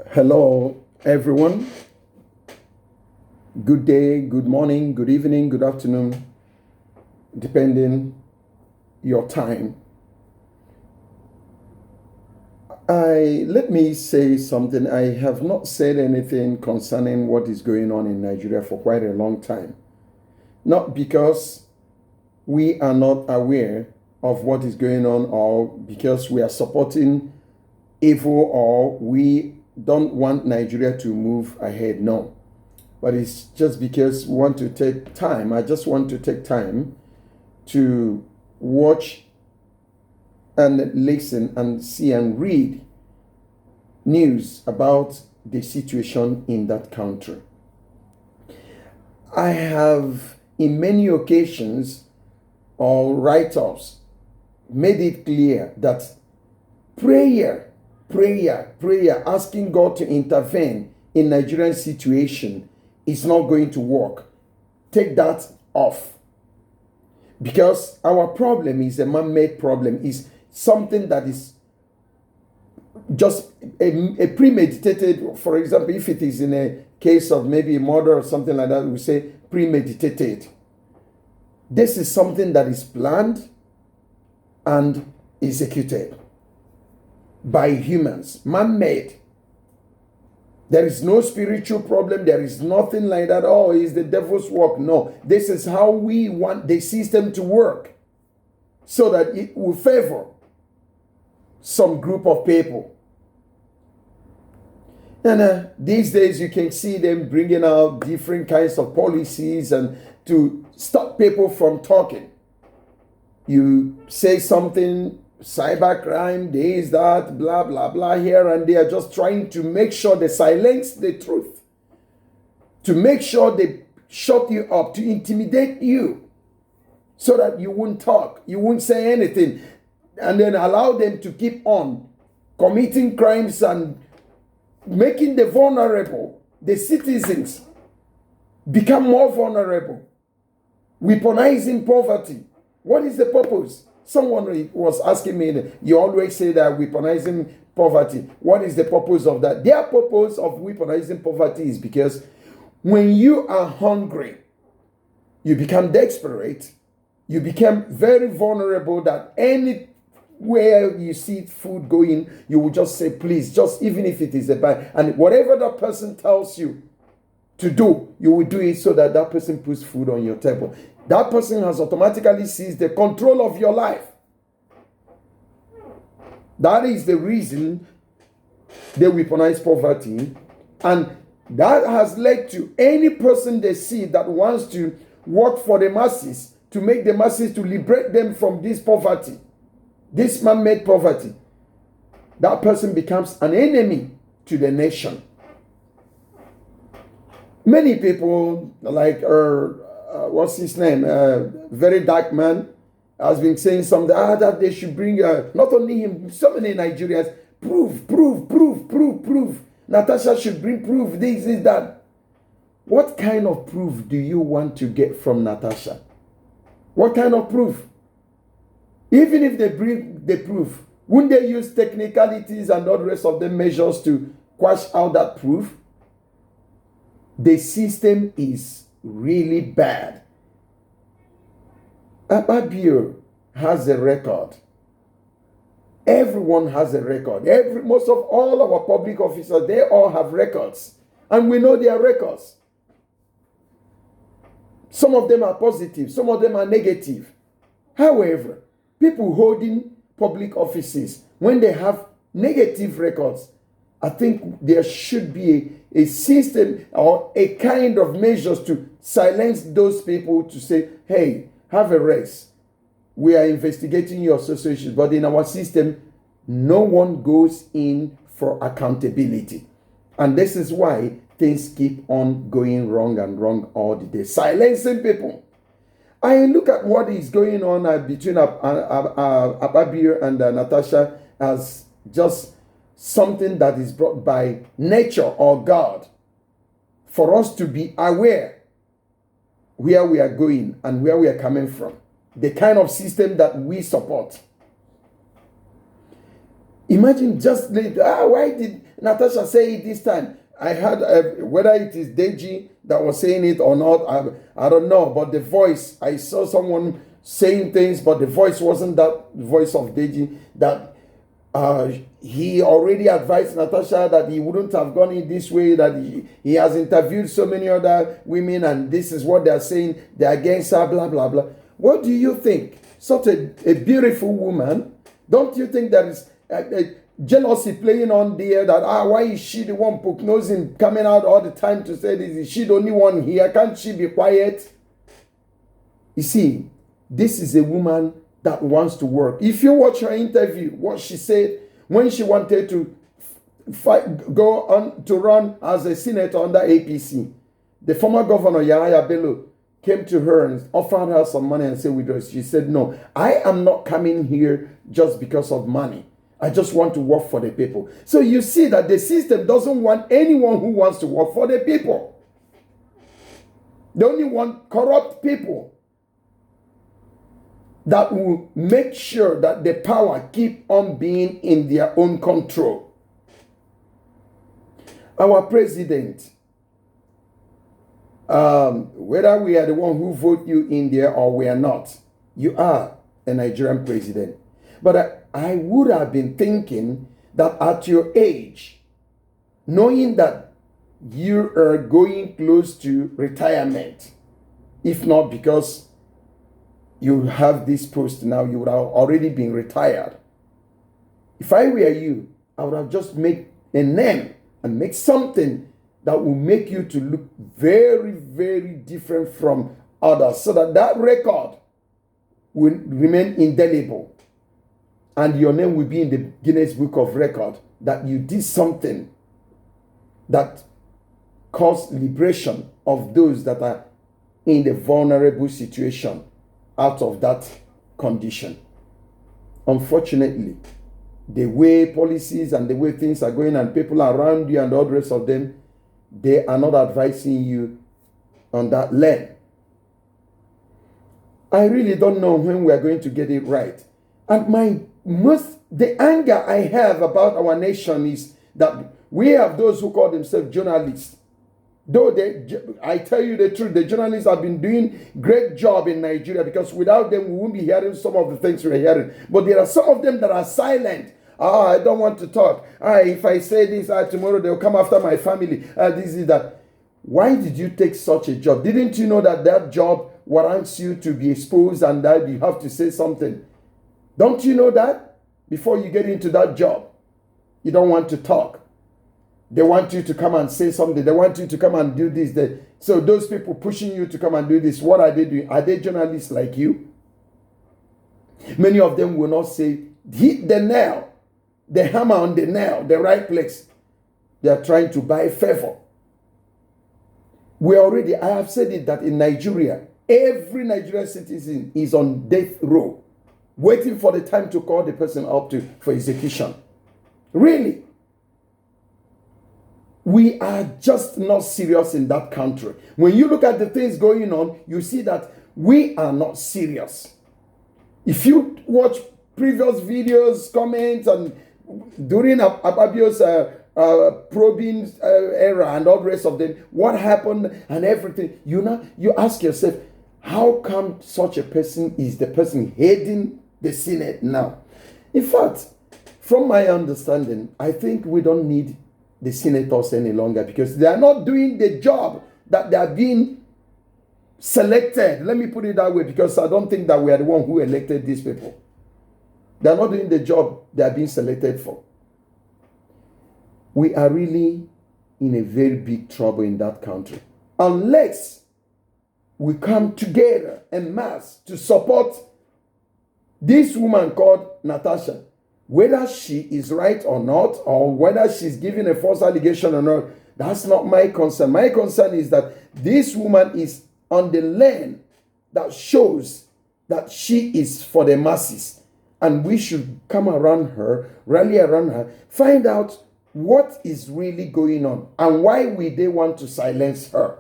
Hello, everyone. Good day, good morning, good evening, good afternoon, depending your time. Let me say something. I have not said anything concerning what is going on in Nigeria for quite a long time. Not because we are not aware of what is going on or because we are supporting evil or we don't want Nigeria to move ahead. No. But it's just because we want to take time. I just want to take time to watch and listen and see and read news about the situation in that country. I have, in many occasions or write-ups, made it clear that prayer, asking God to intervene in Nigerian situation is not going to work. Take that off. Because our problem is a man-made problem, is something that is just a premeditated. For example, if it is in a case of maybe a murder or something like that, we say premeditated. This is something that is planned and executed by humans, man-made. There is no spiritual problem. There is nothing like that. Oh, it's the devil's work. No, this is how we want the system to work so that it will favor some group of people. And these days you can see them bringing out different kinds of policies and to stop people from talking. You say something, cybercrime, this, that, blah, blah, blah, here and they are just trying to make sure they silence the truth, to make sure they shut you up, to intimidate you so that you won't talk, you won't say anything, and then allow them to keep on committing crimes and making the vulnerable, the citizens, become more vulnerable, weaponizing poverty. What is the purpose? Someone was asking me, you always say that weaponizing poverty. What is the purpose of that? Their purpose of weaponizing poverty is because when you are hungry, you become desperate, you become very vulnerable that anywhere you see food going, you will just say, please, just even if it is a bad, and whatever that person tells you to do, you will do it so that that person puts food on your table. That person has automatically seized the control of your life. That is the reason they weaponize poverty. And that has led to any person they see that wants to work for the masses, to make the masses, to liberate them from this poverty, this man-made poverty. That person becomes an enemy to the nation. Many people, like what's his name? Very dark man, has been saying something that they should bring, not only him, so many Nigerians, proof. Natasha should bring proof, this, that. What kind of proof do you want to get from Natasha? What kind of proof? Even if they bring the proof, wouldn't they use technicalities and all the rest of the measures to quash out that proof? The system is really bad. Akpabio has a record. Everyone has a record. Most of all our public officers, they all have records. And we know their records. Some of them are positive, some of them are negative. However, people holding public offices, when they have negative records, I think there should be a system or a kind of measures to silence those people, to say, hey, have a rest. We are investigating your association, but in our system, no one goes in for accountability. And this is why things keep on going wrong and wrong all the day. Silencing people. I look at what is going on between Akpabio and Natasha as just something that is brought by nature or God for us to be aware where we are going and where we are coming from, the kind of system that we support. Imagine just why did Natasha say it this time? I heard whether it is Deji that was saying it or not. I don't know. But the voice, I saw someone saying things, but the voice wasn't that voice of Deji. That he already advised Natasha that he wouldn't have gone in this way. That he has interviewed so many other women, and this is what they're saying. They're against her. Blah blah blah. What do you think? Such a beautiful woman. Don't you think that is jealousy playing on there? That why is she the one prognosing, coming out all the time to say this? Is she the only one here? Can't she be quiet? You see, this is a woman that wants to work. If you watch her interview, what she said when she wanted to go on to run as a senator under APC, the former governor Yahaya Bello came to her and offered her some money and said withdraw. She said, no, I am not coming here just because of money. I just want to work for the people. So you see that the system doesn't want anyone who wants to work for the people. They only want corrupt people that will make sure that the power keep on being in their own control. Our president, whether we are the one who vote you in there or we are not, you are a Nigerian president. But I would have been thinking that at your age, knowing that you are going close to retirement, if not because you have this post now, you would have already been retired. If I were you, I would have just made a name and make something that will make you to look very, very different from others, so that that record will remain indelible and your name will be in the Guinness Book of Record that you did something that caused liberation of those that are in the vulnerable situation out of that condition. Unfortunately, the way policies and the way things are going and people around you and all the rest of them, they are not advising you on that lane. I really don't know when we are going to get it right. And the anger I have about our nation is that we have those who call themselves journalists. Though I tell you the truth, the journalists have been doing great job in Nigeria, because without them we won't be hearing some of the things we're hearing. But there are some of them that are silent. I don't want to talk. If I say this, tomorrow they'll come after my family. This is that. Why did you take such a job? Didn't you know that that job warrants you to be exposed and that you have to say something? Don't you know that? Before you get into that job, you don't want to talk. They want you to come and say something. They want you to come and do this. So those people pushing you to come and do this, what are they doing? Are they journalists like you? Many of them will not say, hit the nail. The hammer on the nail, the right place. They are trying to buy favor. I have said it that in Nigeria, every Nigerian citizen is on death row, waiting for the time to call the person up for execution. Really? We are just not serious in that country. When you look at the things going on, you see that we are not serious. If you watch previous videos, comments, and during Ababio's probing era and all the rest of them, what happened and everything, you ask yourself, how come such a person is the person heading the Senate now? In fact, from my understanding, I think we don't need the senators any longer, because they are not doing the job that they are being selected. Let me put it that way, because I don't think that we are the one who elected these people. They are not doing the job they are being selected for. We are really in a very big trouble in that country, unless we come together en masse to support this woman called Natasha. Whether she is right or not, or whether she's giving a false allegation or not, that's not my concern. My concern is that this woman is on the lane that shows that she is for the masses. And we should come around her, rally around her, find out what is really going on and why they want to silence her.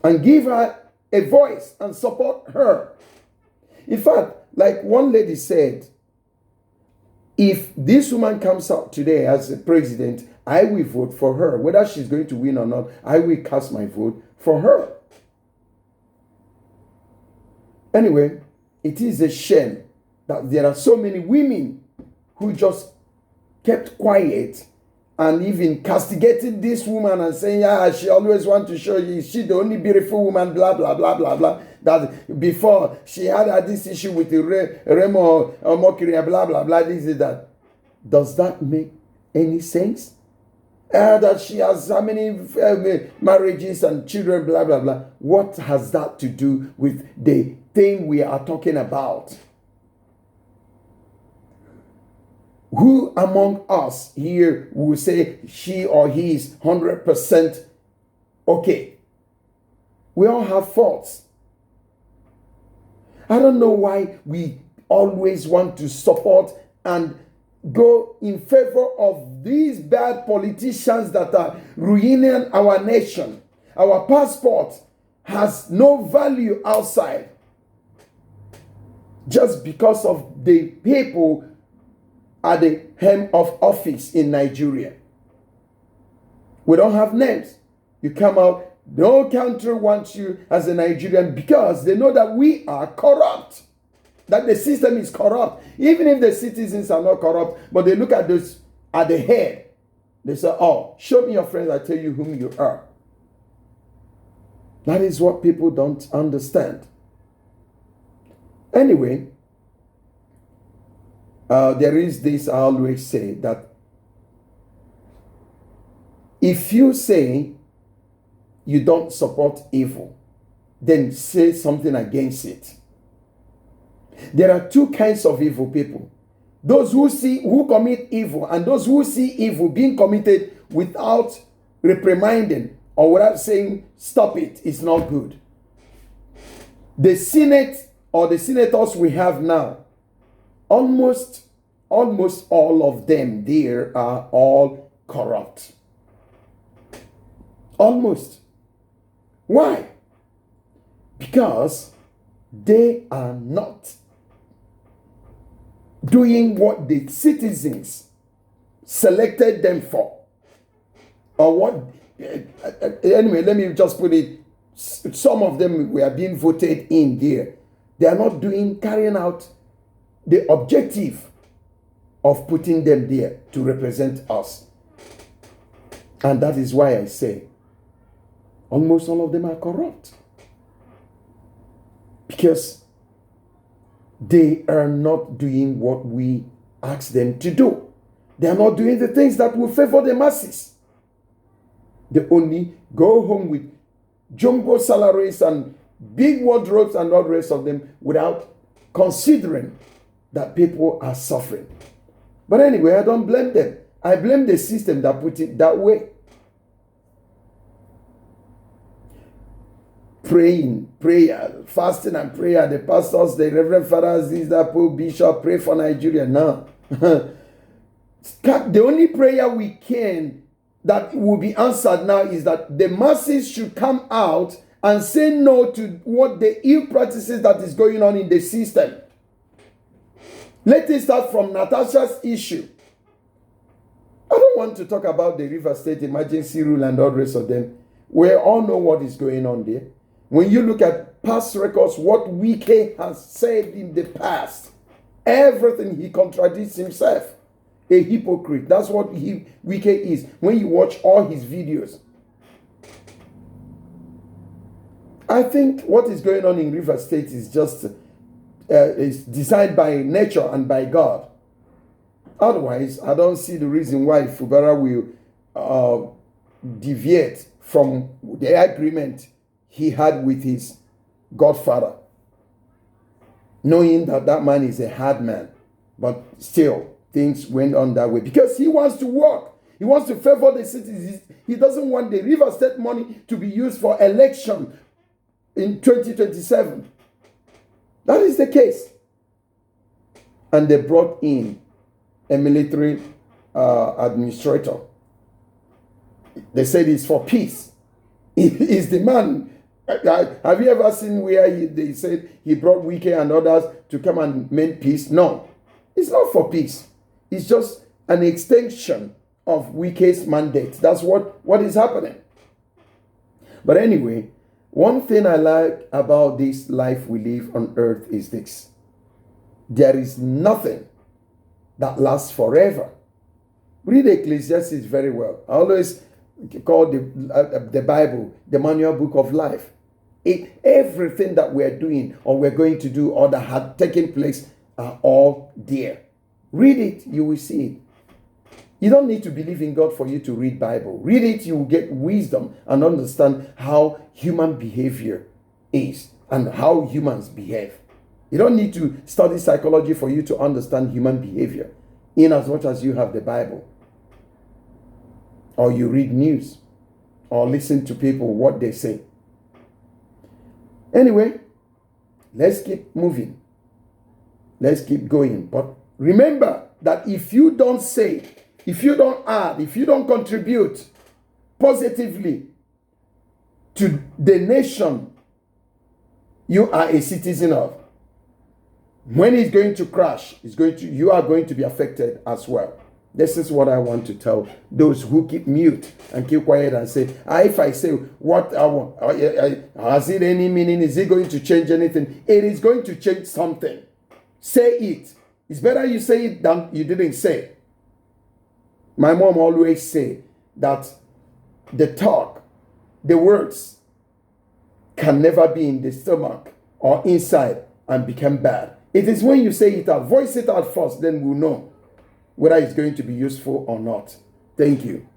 And give her a voice and support her. In fact, like one lady said, If this woman comes out today as a president, I will vote for her. Whether she's going to win or not, I will cast my vote for her. Anyway, it is a shame that there are so many women who just kept quiet and even castigated this woman and saying, yeah, she always wants to show you she's the only beautiful woman, blah, blah, blah, blah, blah. That before she had this issue with the Remo Mokiri, blah, blah, blah, this is that. Does that make any sense? That she has how many marriages and children, blah, blah, blah. What has that to do with the thing we are talking about? Who among us here will say she or he is 100% okay? We all have faults. I don't know why we always want to support and go in favor of these bad politicians that are ruining our nation. Our passport has no value outside just because of the people at the helm of office in Nigeria. We don't have names. You come out, no country wants you as a Nigerian because they know that we are corrupt, that the system is corrupt. Even if the citizens are not corrupt, but they look at this at the head, they say, oh, show me your friends, I tell you whom you are. That is what people don't understand. Anyway, there is this, I always say, that if you say you don't support evil, then say something against it. There are two kinds of evil people. Those who commit evil, and those who see evil being committed without reprimanding or without saying, stop it, it's not good. The Senate or the senators we have now, almost all of them there are all corrupt. Almost. Why? Because they are not doing what the citizens selected them for. Or what, anyway, let me just put it, some of them were being voted in there. They are not carrying out the objective of putting them there to represent us. And that is why I say, almost all of them are corrupt. Because they are not doing what we ask them to do. They are not doing the things that will favor the masses. They only go home with jumbo salaries and big wardrobes and all the rest of them without considering that people are suffering. But anyway, I don't blame them. I blame the system that put it that way. Prayer, fasting and prayer. The pastors, the reverend fathers, the Pope, bishop, pray for Nigeria. No. The only prayer we can that will be answered now is that the masses should come out and say no to what the ill practices that is going on in the system. Let it start from Natasha's issue. I don't want to talk about the River State emergency rule and all the rest of them. We all know what is going on there. When you look at past records, what Wike has said in the past, everything he contradicts himself. A hypocrite. That's what Wike is. When you watch all his videos. I think what is going on in River State is just is designed by nature and by God. Otherwise, I don't see the reason why Fubara will deviate from the agreement he had with his godfather, knowing that that man is a hard man. But still, things went on that way because he wants to work. He wants to favor the citizens. He doesn't want the River State money to be used for election in 2027. That is the case. And they brought in a military administrator. They said it's for peace. He's the man. Have you ever seen where they said he brought Wike and others to come and make peace? No. It's not for peace. is just an extension of Wike's mandate. That's what is happening. But anyway, one thing I like about this life we live on earth is this: there is nothing that lasts forever. Read Ecclesiastes very well. I always call the Bible the manual book of life. Everything that we're doing or we're going to do or that had taken place are all there. Read it, you will see it. You don't need to believe in God for you to read Bible. Read it, you will get wisdom and understand how human behavior is and how humans behave. You don't need to study psychology for you to understand human behavior, in as much as you have the Bible. Or you read news or listen to people, what they say. Anyway, let's keep moving. Let's keep going. But remember that if you don't say, if you don't add, if you don't contribute positively to the nation you are a citizen of, when it's going to crash, you are going to be affected as well. This is what I want to tell those who keep mute and keep quiet and say, if I say what I want, has it any meaning? Is it going to change anything? It is going to change something. Say it. It's better you say it than you didn't say. My mom always say that the talk, the words can never be in the stomach or inside and become bad. It is when you say it out, voice it out first, then we'll know whether it's going to be useful or not. Thank you.